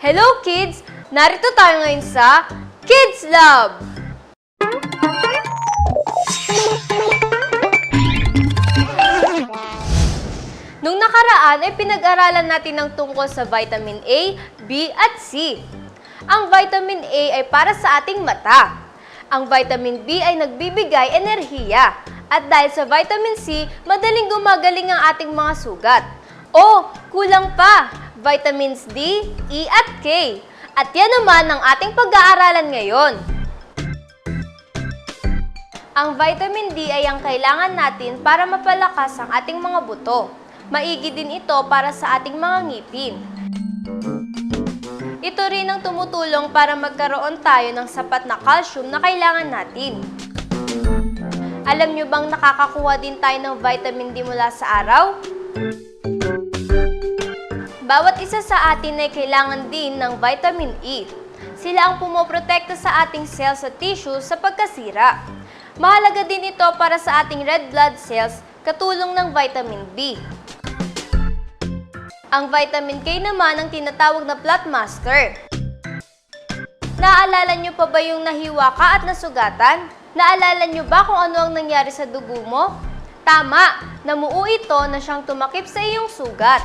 Hello kids! Narito tayo ngayon sa Kids Lab! Nung nakaraan ay pinag-aralan natin ng tungkol sa vitamin A, B at C. Ang vitamin A ay para sa ating mata. Ang vitamin B ay nagbibigay enerhiya. At dahil sa vitamin C, madaling gumagaling ang ating mga sugat. O, kulang pa! Vitamins D, E at K. At yan naman ang ating pag-aaralan ngayon. Ang vitamin D ay ang kailangan natin para mapalakas ang ating mga buto. Maigi din ito para sa ating mga ngipin. Ito rin ang tumutulong para magkaroon tayo ng sapat na calcium na kailangan natin. Alam nyo bang nakakakuha din tayo ng vitamin D mula sa araw? Bawat isa sa atin ay kailangan din ng vitamin E. Sila ang pumoprotekta sa ating cells at tissue sa pagkasira. Mahalaga din ito para sa ating red blood cells, katulong ng vitamin B. Ang vitamin K naman ang tinatawag na plot master. Naaalala nyo pa ba yung nahiwa ka at nasugatan? Naalala nyo ba kung ano ang nangyari sa dugo mo? Tama! Namuo ito na siyang tumakip sa iyong sugat.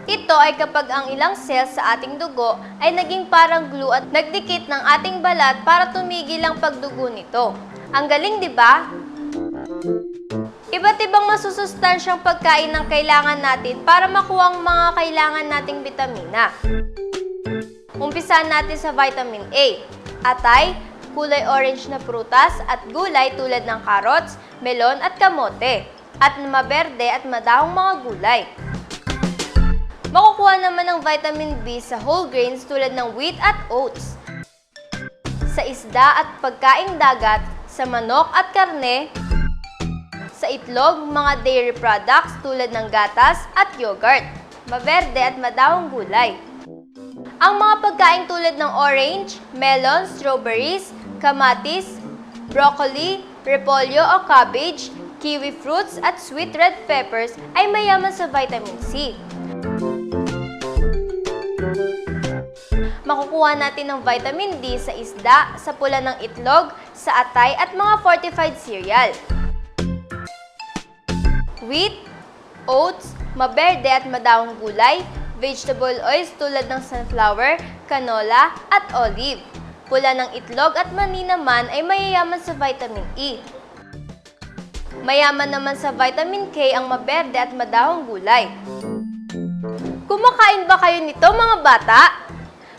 Ito ay kapag ang ilang cells sa ating dugo ay naging parang glue at nagdikit ng ating balat para tumigil ang pagdugo nito. Ang galing, di ba? Iba't ibang masusustansyang pagkain ang kailangan natin para makuha ang mga kailangan nating bitamina. Umpisahan natin sa vitamin A. Atay, kulay orange na prutas at gulay tulad ng carrots, melon at kamote. At maberde at madahong mga gulay. Makukuha naman ng vitamin B sa whole grains tulad ng wheat at oats. Sa isda at pagkaing dagat, sa manok at karne, sa itlog, mga dairy products tulad ng gatas at yogurt, maberde at madahong gulay. Ang mga pagkain tulad ng orange, melon, strawberries, kamatis, broccoli, repolyo o cabbage, kiwi fruits at sweet red peppers ay mayaman sa vitamin C. Makukuha natin ng vitamin D sa isda, sa pula ng itlog, sa atay at mga fortified cereal. Wheat, oats, maberde at madahong gulay, vegetable oils tulad ng sunflower, canola at olive. Pula ng itlog at mani naman ay mayayaman sa vitamin E. Mayaman naman sa vitamin K ang maberde at madahong gulay. Kumakain ba kayo nito mga bata?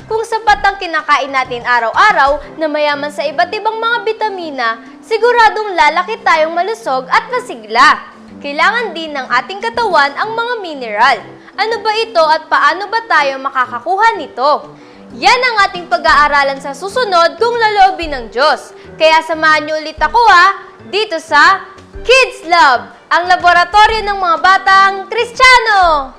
Kung sapat ang kinakain natin araw-araw na mayaman sa iba't ibang mga bitamina, siguradong lalaki tayong malusog at masigla. Kailangan din ng ating katawan ang mga mineral. Ano ba ito at paano ba tayo makakakuha nito? Yan ang ating pag-aaralan sa susunod kung laloobin ng Diyos. Kaya samahan niyo ulit ako dito sa Kids Lab, ang laboratorio ng mga batang Kristiyano!